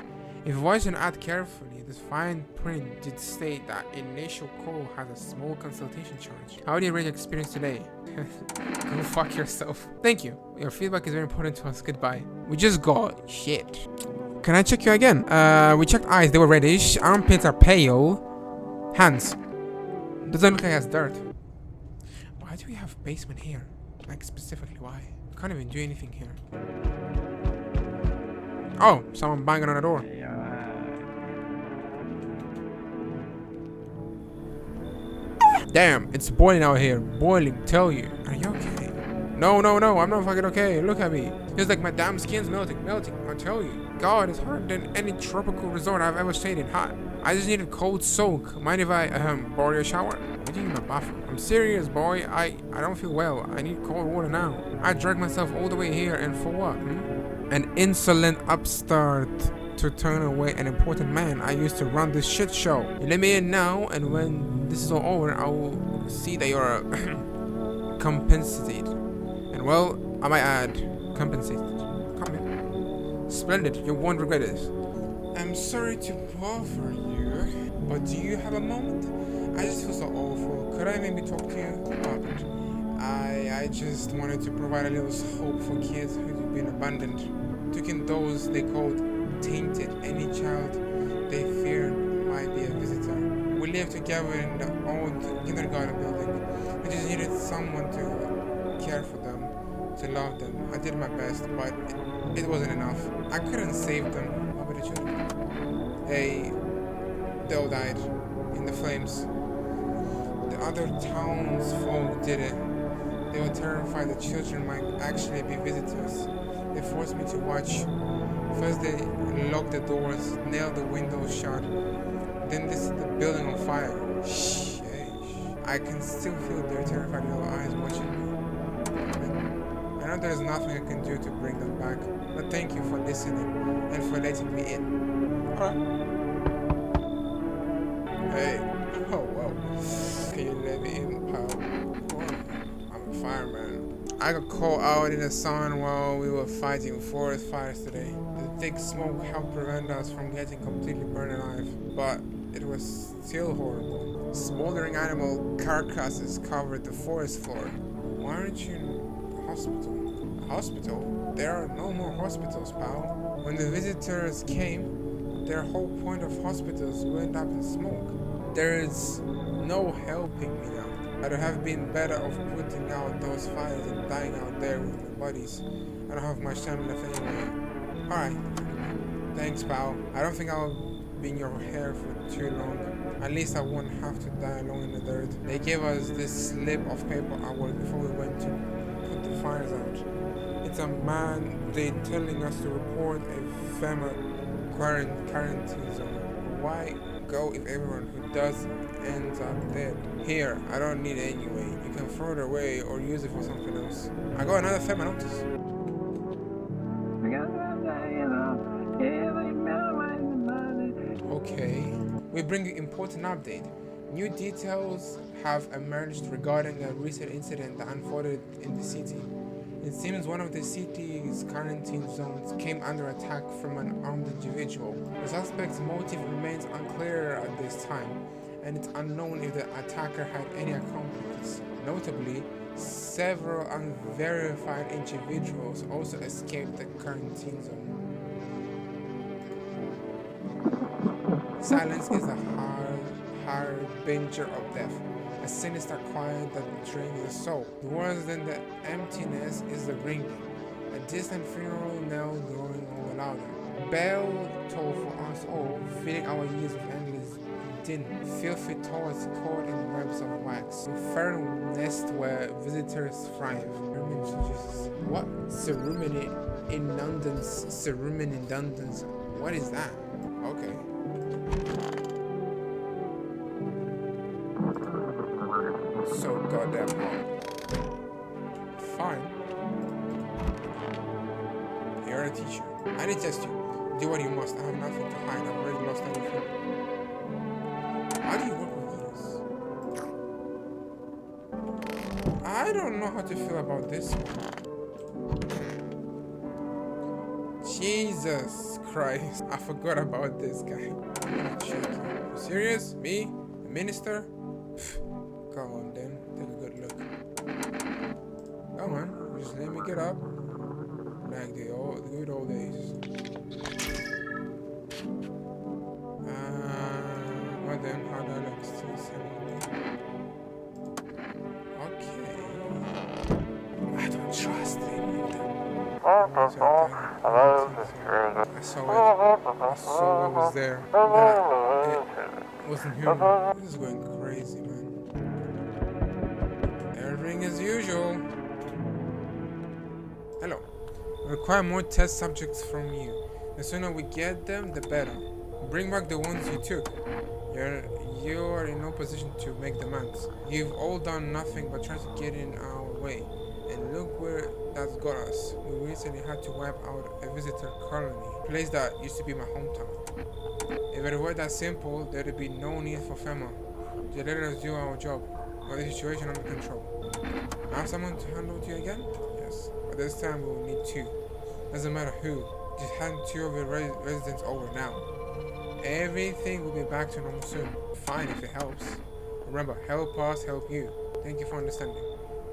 Speaker 1: If you watch an ad carefully, this fine print did state that initial call has a small consultation charge. How do you rate your experience today? Go fuck yourself. Thank you. Your feedback is very important to us. Goodbye. We just got shit. Can I check you again? We checked eyes. They were reddish. Armpits are pale. Hands. Doesn't look like it has dirt. Why do we have basement here? Like specifically why? We can't even do anything here. Oh, someone banging on the door. Damn, it's boiling out here. Boiling, tell you. Are you okay? No, I'm not fucking okay. Look at me. It's like my damn skin's melting. I tell you. God, it's hotter than any tropical resort I've ever stayed in. Hot. I just need a cold soak. Mind if I borrow your shower? What do you mean my bathroom? I'm serious, boy. I don't feel well. I need cold water now. I dragged myself all the way here, and for what? An insolent upstart to turn away an important man. I used to run this shit show. You let me in now, and when this is all over, I will see that you're compensated. And well, I might add, compensated. Come in. Splendid. You won't regret it. I'm sorry to bother you, but do you have a moment? I just feel so awful. Could I maybe talk to you about it? I just wanted to provide a little hope for kids who've been abandoned. Took in those they called tainted. Any child they feared might be a visitor. We lived together in the old kindergarten building. I just needed someone to care for them, to love them. I did my best, but it wasn't enough. I couldn't save them. How about the children? They all died in the flames. The other townsfolk did it. They were terrified the children might actually be visitors. They forced me to watch. First they locked the doors, nailed the windows shut. Then they set the building on fire. Shh. I can still feel their terrified little eyes watching me. I know there's nothing I can do to bring them back, but thank you for listening and for letting me in. Alright. Hey. Oh, wow. Can you let me in, pal? I'm a fireman. I got caught out in the sun while we were fighting forest fires today. The thick smoke helped prevent us from getting completely burned alive, but it was still horrible. Smoldering animal carcasses covered the forest floor. Why aren't you in a hospital? A hospital? There are no more hospitals, pal. When the visitors came, their whole point of hospitals went up in smoke. There is no helping me now. I'd have been better off putting out those fires and dying out there with the bodies. I don't have much time left anyway. Alright. Thanks, pal. I don't think I'll be in your hair for too long. At least I won't have to die alone in the dirt. They gave us this slip of paper at work before we went to put the fires out. It's a mandate telling us to report a family quarantine zone. Why go if everyone who does ends up dead? Here, I don't need it anyway. You can throw it away or use it for something else. I got another FEMA notice. Okay. We bring you important update. New details have emerged regarding a recent incident that unfolded in the city. It seems one of the city's quarantine zones came under attack from an armed individual. The suspect's motive remains unclear at this time, and it's unknown if the attacker had any accomplices. Notably, several unverified individuals also escaped the quarantine zone. Silence is a harbinger of death, a sinister quiet that drains the soul. Worse than the emptiness is the ringing, a distant funeral knell growing all louder. Bell toll for us all, filling our ears with endless din. Filthy toys caught in webs of wax. Infernal nest where visitors thrive. What? Ceremony in London's ceremony in London's. What is that? Okay. So goddamn hard. Fine. You're a teacher. I detest you. Do what you must. I have nothing to hide. I've already lost everything. How do you work with these? I don't know how to feel about this one. Jesus Christ. I forgot about this guy. You serious? Me? A minister? Come on then, take a good look. Come on, just let me get up. Like the good old days. Well then, how do I look? Still 70. Okay. I don't trust any of them. I saw what was there. It wasn't human. This is going crazy, man. Everything as usual. Hello. We require more test subjects from you. The sooner we get them, the better. Bring back the ones you took. You are in no position to make demands. You've all done nothing but try to get in our way. And look where that's got us. We recently had to wipe out a visitor colony, a place that used to be my hometown. If it were that simple, there would be no need for FEMA. Just let us do our job. Got the situation under control. I have someone to hand over to you again? Yes. But this time we will need two. Doesn't matter who. Just hand two of your residents over now. Everything will be back to normal soon. Fine if it helps. Remember, help us, help you. Thank you for understanding.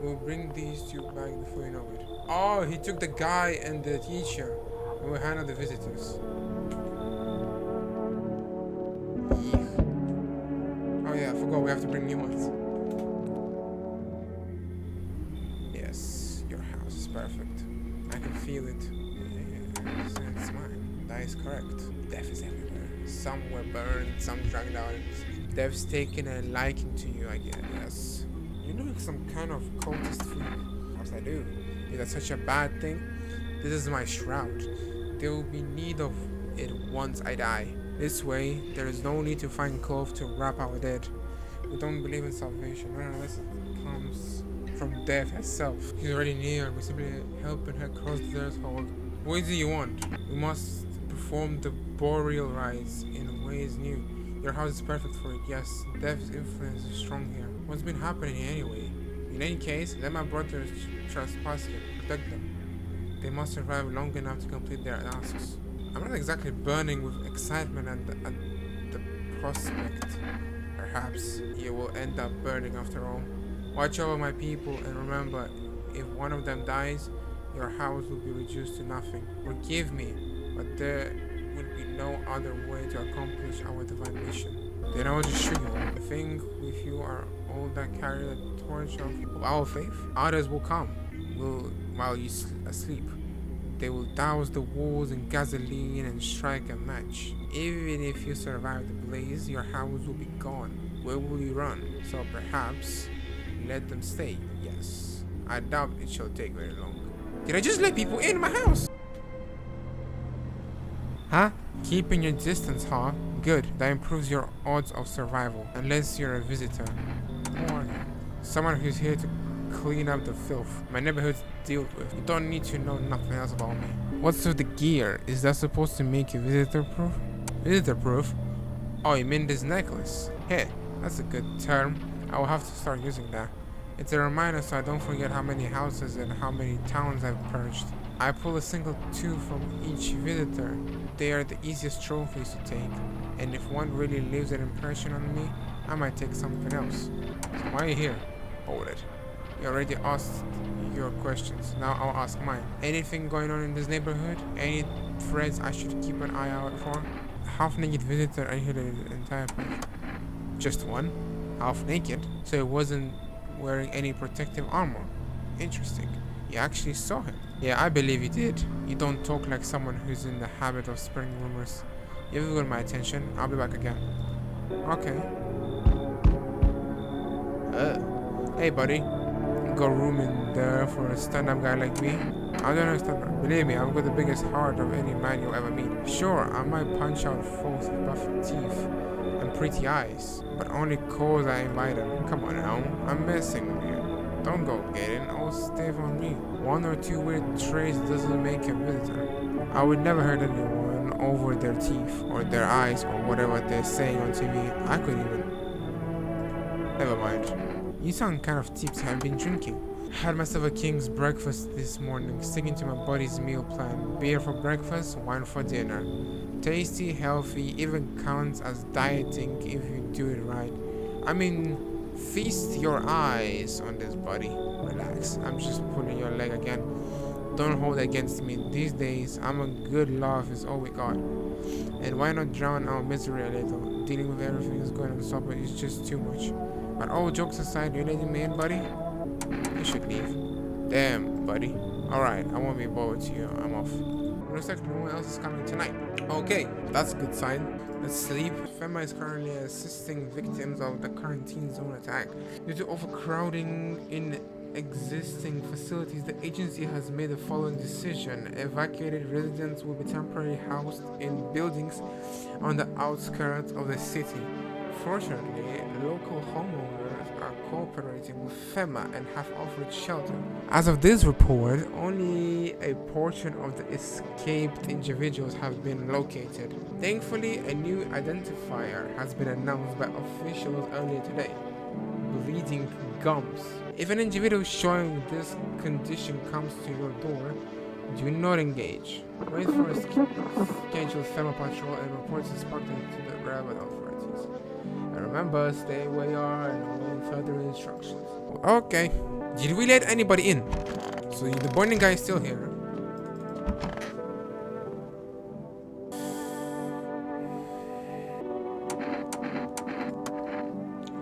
Speaker 1: We'll bring these two back before you know it. Oh, he took the guy and the teacher. And we'll handle the visitors. Oh yeah, I forgot we have to bring new ones. Yes, your house is perfect. I can feel it. Yes, it's mine. That is correct. Death is everywhere. Some were burned, some dragged out. Death's taken a liking to you, I guess. You look like some kind of cultist freak. Of course I do. Is that such a bad thing? This is my shroud. There will be need of it once I die. This way, there is no need to find cloth to wrap our dead. We don't believe in salvation, unless it comes from death herself. She's already near. We're simply helping her cross the threshold. What is it you want? We must perform the burial rites in ways new. Your house is perfect for it, yes. Death's influence is strong here. What's been happening here anyway? In any case, let my brothers trespass here. Protect them. They must survive long enough to complete their tasks. I'm not exactly burning with excitement at the prospect. Perhaps you will end up burning after all. Watch over my people and remember, if one of them dies, your house will be reduced to nothing. Forgive me, but there will be no other way to accomplish our divine mission. Then I will just shoot you. I think if you are all that carry the torch of our faith, others will come while you asleep. They will douse the walls in gasoline and strike a match. Even if you survive the blaze, your house will be gone. Where will you run? So perhaps let them stay. Yes. I doubt it shall take very long. Did I just let people in my house? Huh? Keeping your distance, huh? Good, that improves your odds of survival, unless you're a visitor. Or someone who's here to clean up the filth my neighborhood's dealt with. You don't need to know nothing else about me. What's with the gear? Is that supposed to make you visitor-proof? Visitor-proof? Oh, you mean this necklace? Hey, that's a good term. I will have to start using that. It's a reminder so I don't forget how many houses and how many towns I've purged. I pull a single two from each visitor. They are the easiest trophies to take, and if one really leaves an impression on me, I might take something else. So why are you here? Hold it. You already asked your questions. Now I'll ask mine. Anything going on in this neighborhood? Any threats I should keep an eye out for? Half-naked visitor I hit the entire place. Just one? Half-naked? So he wasn't wearing any protective armor. Interesting. You actually saw him. Yeah, I believe you did. You don't talk like someone who's in the habit of spreading rumors. You've got my attention. I'll be back again. Okay. Hey, buddy. Got room in there for a stand-up guy like me? I don't understand. Believe me, I've got the biggest heart of any man you'll ever meet. Sure, I might punch out folks with buffy teeth and pretty eyes, but only cause I invite them. Come on now, I'm messing with you. Don't go getting all stiff on me. One or two weird traits doesn't make a visitor. I would never hurt anyone over their teeth or their eyes or whatever they're saying on TV. I could even... Never mind. You sound kind of tipsy. I've been drinking. Had myself a king's breakfast this morning, sticking to my body's meal plan. Beer for breakfast, wine for dinner. Tasty, healthy, even counts as dieting if you do it right. I mean, feast your eyes on this, buddy. Relax, I'm just pulling your leg again. Don't hold it against me. These days, I'm a good laugh is all we got. And why not drown our misery a little? Dealing with everything that's going on supper is just too much. But all jokes aside, you letting me in, buddy? You should leave. Damn, buddy. Alright, I won't be bothered to you. I'm off. Looks like no one else is coming tonight. Okay, that's a good sign. Let's sleep. FEMA is currently assisting victims of the quarantine zone attack. Due to overcrowding in existing facilities, the agency has made the following decision. Evacuated residents will be temporarily housed in buildings on the outskirts of the city. Fortunately, local homeowners are cooperating with FEMA and have offered shelter. As of this report, only a portion of the escaped individuals have been located. Thankfully, a new identifier has been announced by officials earlier today. Bleeding gums. If an individual showing this condition comes to your door, do not engage. Wait for a scheduled FEMA patrol and report suspected to the relevant authorities. And remember, stay where you are and await further instructions. Okay. Did we let anybody in? So the burning guy is still here.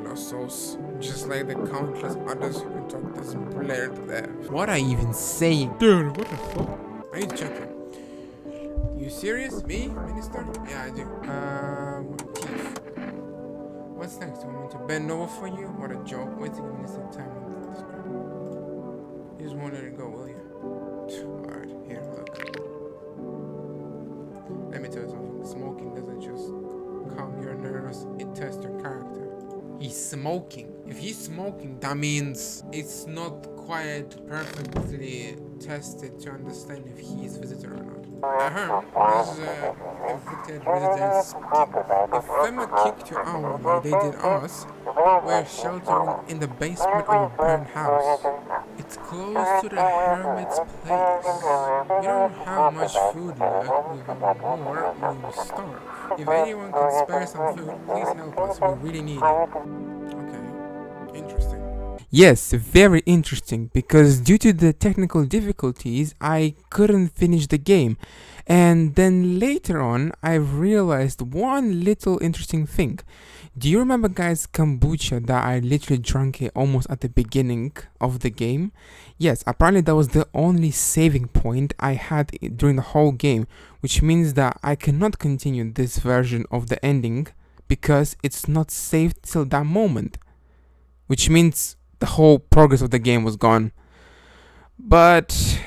Speaker 1: Lost souls. Just like the countless others who talk this blared to death. What are you even saying? Dude, what the fuck? I need to check it. You serious? Me? Minister? Yeah, I do. Teeth. What's next? You want me to bend over for you? What a joke. Wait till you minister time on the screen. You just won't let it go, will you? Alright, here, look. Let me tell you something. Smoking doesn't just calm your nerves, it tests your character. He's smoking. If he's smoking, that means it's not quite perfectly tested to understand if he's a visitor or not. This evicted residents speaking. If FEMA kicked you out like they did us, we're sheltering in the basement of a burned house. It's close to the hermit's place. We don't have much food left, even more when we starve. If anyone can spare some food, please help us. We really need it. Okay, interesting. Yes, very interesting, because due to the technical difficulties, I couldn't finish the game. And then later on, I realized one little interesting thing. Do you remember, guys, kombucha that I literally drank it almost at the beginning of the game? Yes, apparently that was the only saving point I had during the whole game, which means that I cannot continue this version of the ending because it's not saved till that moment, which means the whole progress of the game was gone. But